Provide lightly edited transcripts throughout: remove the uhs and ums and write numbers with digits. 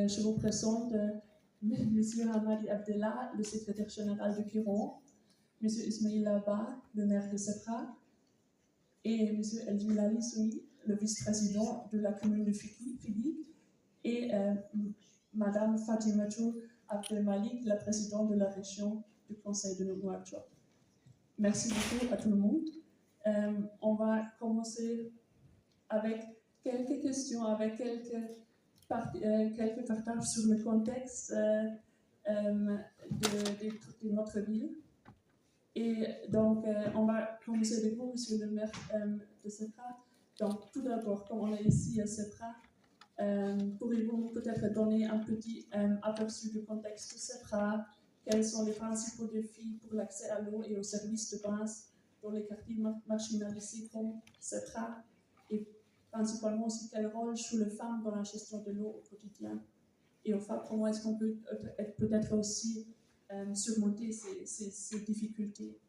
je vous présente M. Hamadi Abdellah, le secrétaire général de Kiron, M. Ismail Laba, le maire de Sepra, et M. El-Jilali Souni, le vice-président de la commune de Fidi, et Mme Fatimatou Abdelmalik, la présidente de la région du conseil de Nouakchott. Merci beaucoup à tout le monde. On va commencer avec quelques questions, avec quelques partages sur le contexte de notre ville. Et donc, on va commencer avec vous, monsieur le maire de Sepra. Donc, tout d'abord, comme on est ici à Sepra, pourriez-vous peut-être donner un petit aperçu du contexte de Sepra? Quels sont les principaux défis pour l'accès à l'eau et aux services de base dans les quartiers marginalisés comme Sepra? Et principalement aussi, quel rôle jouent les femmes dans la gestion de l'eau au quotidien? Et enfin, comment est-ce qu'on peut peut-être aussi surmonter ces difficultés?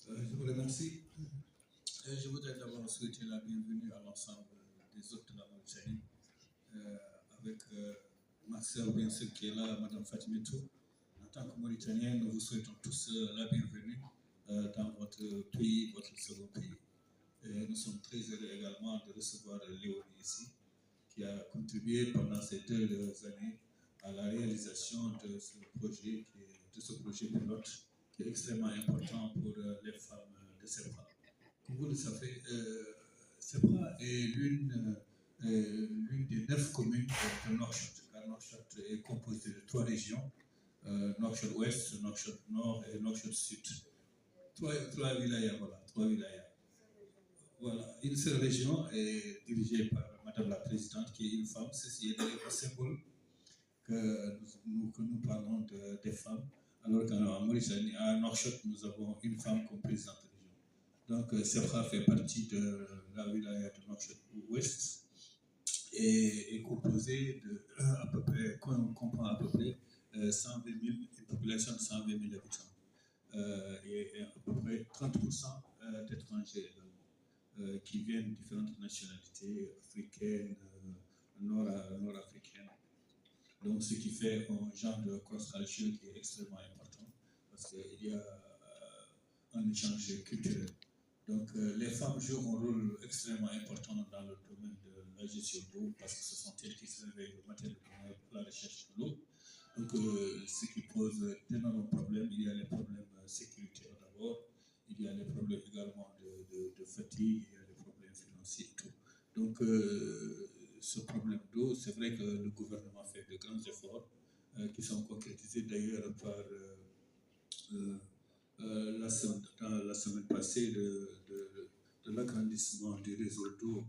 Je vous remercie. Je voudrais d'abord souhaiter la bienvenue à l'ensemble des hôtes de la Mauritanie, avec ma sœur, bien sûr, qui est là, Mme Fatimatou. En tant que Mauritaniens, nous vous souhaitons tous la bienvenue dans votre pays, votre second pays. Et nous sommes très heureux également de recevoir Léonie ici, qui a contribué pendant ces 2 années à la réalisation de ce projet, pilote, qui est extrêmement important pour les femmes de Sepra. Comme vous le savez, Sepra est l'une des 9 communes de Nouakchott, car Nouakchott est composé de 3 régions, Nouakchott Ouest, Nouakchott Nord et Nouakchott Sud. 3 wilayas, voilà, 3 wilayas. Voilà, une seule région est dirigée par Madame la Présidente, qui est une femme. Ceci est d'ailleurs un symbole que nous parlons des femmes, alors qu'en Mauritanie, à Nouakchott, nous avons une femme comme présidente de région. Donc, Sepra fait partie de la wilaya de Nouakchott Ouest et est composée de à peu près, comprend à peu près 120 000, une population de 120 000 habitants et à peu près 30% d'étrangers également. Qui viennent de différentes nationalités africaines, nord-africaines. Donc, ce qui fait un genre de cross-culture qui est extrêmement important parce qu'il y a un échange culturel. Donc, les femmes jouent un rôle extrêmement important dans le domaine de la gestion de l'eau parce que ce sont elles qui se réveillent le matin pour la recherche de l'eau. Donc, ce qui pose d'énormes problèmes. Il y a les problèmes sécuritaires d'abord. Il y a les problèmes également de fatigue, il y a les problèmes financiers et tout. Donc, ce problème d'eau, c'est vrai que le gouvernement fait de grands efforts qui sont concrétisés d'ailleurs par la semaine passée de l'agrandissement du réseau d'eau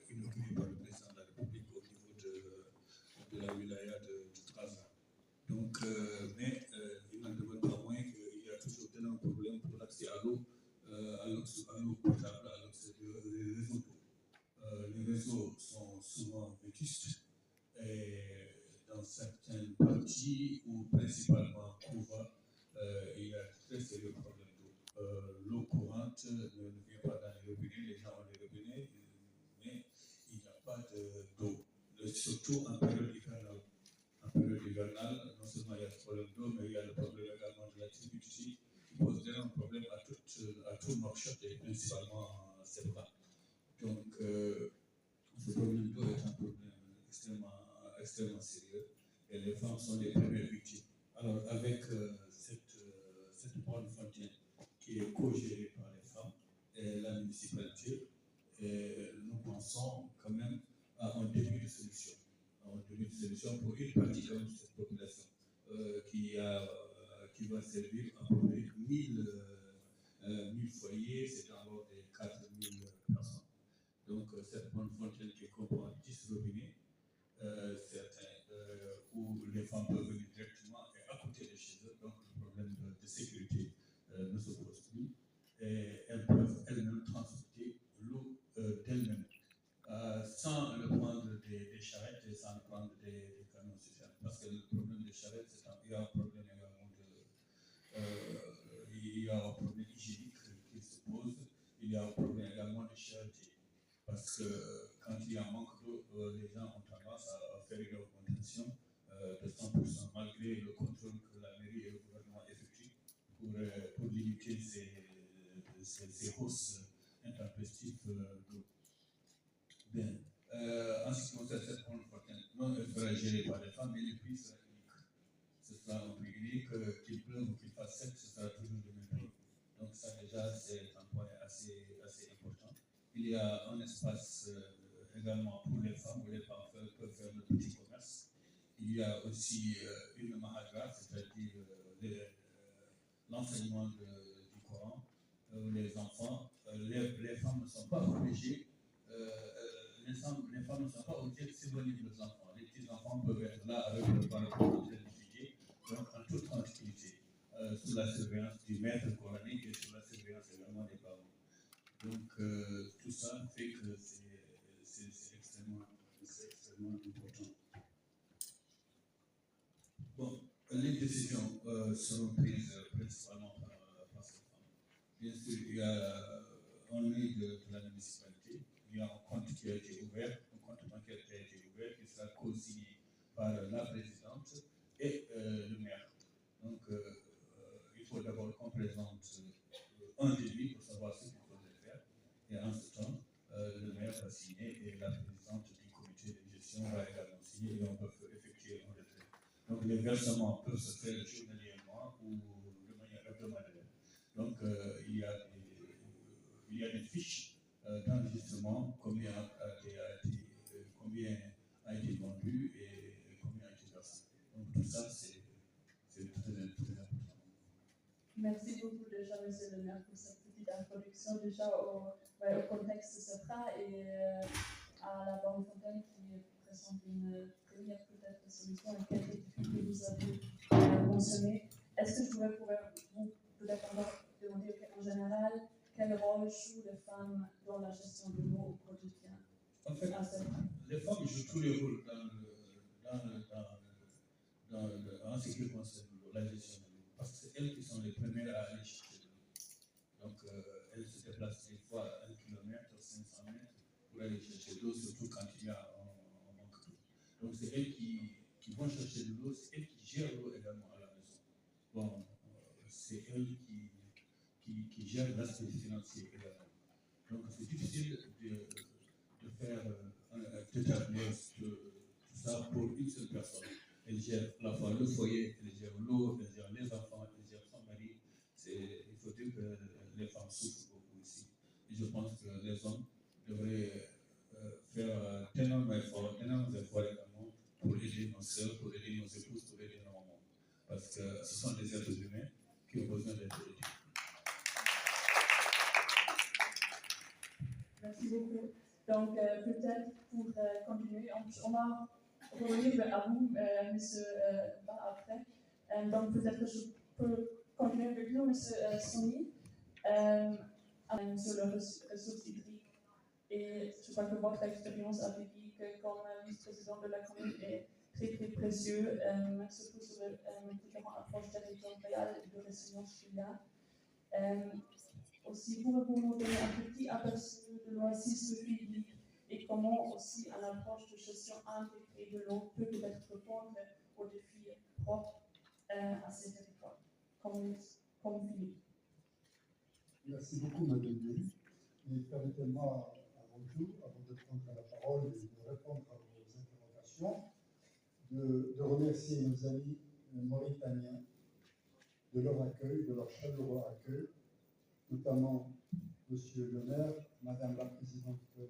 inauguré par le président de la République au niveau de la wilaya de Trarza. Donc, mais il n'en demeure pas moins qu'il y a toujours d'énormes problèmes pour l'accès à l'eau potable, à l'accès des réseaux d'eau. Les réseaux sont souvent vétustes et dans certaines parties ou principalement Kouva, il y a très sérieux problèmes d'eau. L'eau courante ne vient pas dans les robinets, les gens ont les robinets, mais il n'y a pas d'eau, surtout en période hivernale. En période hivernale, non seulement il y a ce problème d'eau, mais il y a le problème également de la turbidité qui pose d'énormes problèmes à tout Nouakchott et principalement à Sepra. Donc, ce problème d'eau est un problème extrêmement sérieux et les femmes sont les premières victimes. Alors, avec cette bonne fontaine qui est co-gérée par les femmes et la municipalité, nous pensons quand même à un début de solution. Pour une partie de cette population qui va servir à peu près 1000 foyers, c'est en l'ordre de 4000 personnes. Donc, cette bonne fontaine qui comprend 10 robinets, où les femmes peuvent venir directement et à côté de chez eux, donc le problème de sécurité ne se pose plus. Et elles peuvent elles-mêmes transporter l'eau d'elles-mêmes. Sans le prendre des charrettes et sans le prendre des camions citernes. Parce que le problème des charrettes, il y a un problème également il y a un problème hygiénique qui se pose, il y a un problème également de charité. Parce que quand il y a un manque d'eau, les gens ont tendance à faire faire une augmentation de 100% malgré le contrôle que la mairie et le gouvernement effectuent pour limiter ces hausses intempestives d'eau. Bien. En ce qui concerne cette pompe fontaine, non, elle sera gérée par les femmes, mais le prix sera unique. Ce sera un prix unique, qu'il pleuve ou qu'il fasse sec, ce sera toujours le même prix. Donc ça déjà, c'est un point assez important. Il y a un espace également pour les femmes, où les femmes peuvent faire le petit commerce. Il y a aussi une mahadra, c'est-à-dire l'enseignement du Coran. Les enfants, les femmes ne sont pas obligées, les femmes ne sont pas obligées de s'éloigner de leurs enfants. Les petits-enfants peuvent être là avec le parcours de l'étudier, donc en toute tranquillité, sous la surveillance du maître coranique et sous la surveillance également des parents. Donc tout ça fait que c'est extrêmement important. Bon, les décisions seront prises principalement par ces femmes. Bien sûr, il y a un mail de la municipalité, il y a un compte qui a été ouvert, un compte bancaire qui a été ouvert, qui sera co-signé par la présidente et le maire. Donc, il faut d'abord qu'on présente un devis pour savoir ce qu'il faudrait faire. Et en ce temps, le maire va signer et la présidente du comité de gestion va également signer et on peut effectuer un retrait. Donc, les versements peuvent se faire journalièrement ou de manière hebdomadaire. Donc, il y a des fiches d'enregistrement, combien a été vendu et combien a été versé. Donc, tout ça, c'est très important. Merci beaucoup déjà, monsieur le maire, pour cette petite introduction déjà au contexte de CEPRA et à la Banque Fontaine qui présente une première peut-être solution à quelques difficultés que vous avez mentionnées. Est-ce que je pourrais vous peut-être encore demander en général quel rôle jouent les femmes dans la gestion de l'eau au quotidien? En fait, les femmes jouent tous les rôles en ce qui concerne la gestion de l'eau, parce que c'est elles qui sont les premières à aller chercher de l'eau. Donc, elles se déplacent des fois à 1 km, 500 mètres pour aller chercher de l'eau, surtout quand il y a un manque d'eau. Donc, c'est elles qui vont chercher de l'eau, c'est elles qui gèrent l'eau également à la maison. Bon, c'est elles qui gèrent l'aspect financier également. Donc, c'est difficile de faire d'établir tout ça pour une seule personne. Elle gère à la fois le foyer, elle gère l'eau, elle gère les enfants, elle gère son mari. Il faut dire que les femmes souffrent beaucoup ici. Et je pense que les hommes devraient faire d'énormes efforts également pour aider nos sœurs, pour aider nos épouses, pour aider nos mamans. Parce que ce sont des êtres humains qui ont besoin d'être aidés. Merci beaucoup. Donc, peut-être pour continuer, on va revenir à vous, monsieur après. Donc, peut-être que je peux continuer avec vous, monsieur Sony, sur le ressources hydriques. Et je crois que votre expérience a dit que comme vice-président de la commune est très précieux, surtout sur les différentes approches territoriales et de résilience qu'il y a. Aussi, pouvez-vous nous donner un petit aperçu de l'oasis de Philippe et comment aussi une approche de gestion intégrée de l'eau peut peut-être répondre aux défis propres à ces territoires, comme Philippe. Merci beaucoup, Madame Delis. Et permettez-moi, avant tout, avant de prendre la parole et de répondre à vos interrogations, de remercier nos amis mauritaniens de leur accueil, de leur chaleureux accueil, notamment Monsieur le maire, Madame la présidente le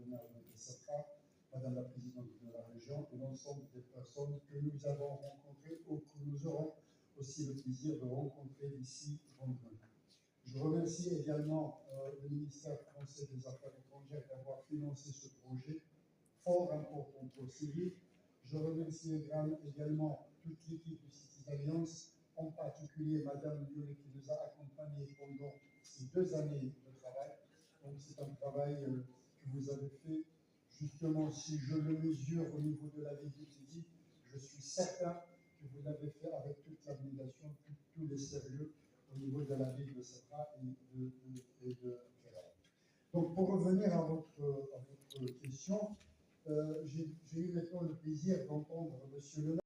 maire de CEPRA, Madame la présidente de la région et l'ensemble des personnes que nous avons rencontrées ou que nous aurons aussi le plaisir de rencontrer d'ici vendredi. Je remercie également le ministère français des Affaires étrangères d'avoir financé ce projet fort important pour Syrie. Je remercie également toute l'équipe de Cities Alliance, en particulier Madame Violet qui nous a accompagnés pendant ces 2 années de travail. Donc c'est un travail que vous avez fait. Justement, si je le mesure au niveau de la vie, je suis certain que vous l'avez fait avec toute l'abnégation, tout le sérieux au niveau de la ville de CEPRA et de Ferrari. Donc pour revenir à votre question, J'ai eu maintenant le plaisir d'entendre M. Le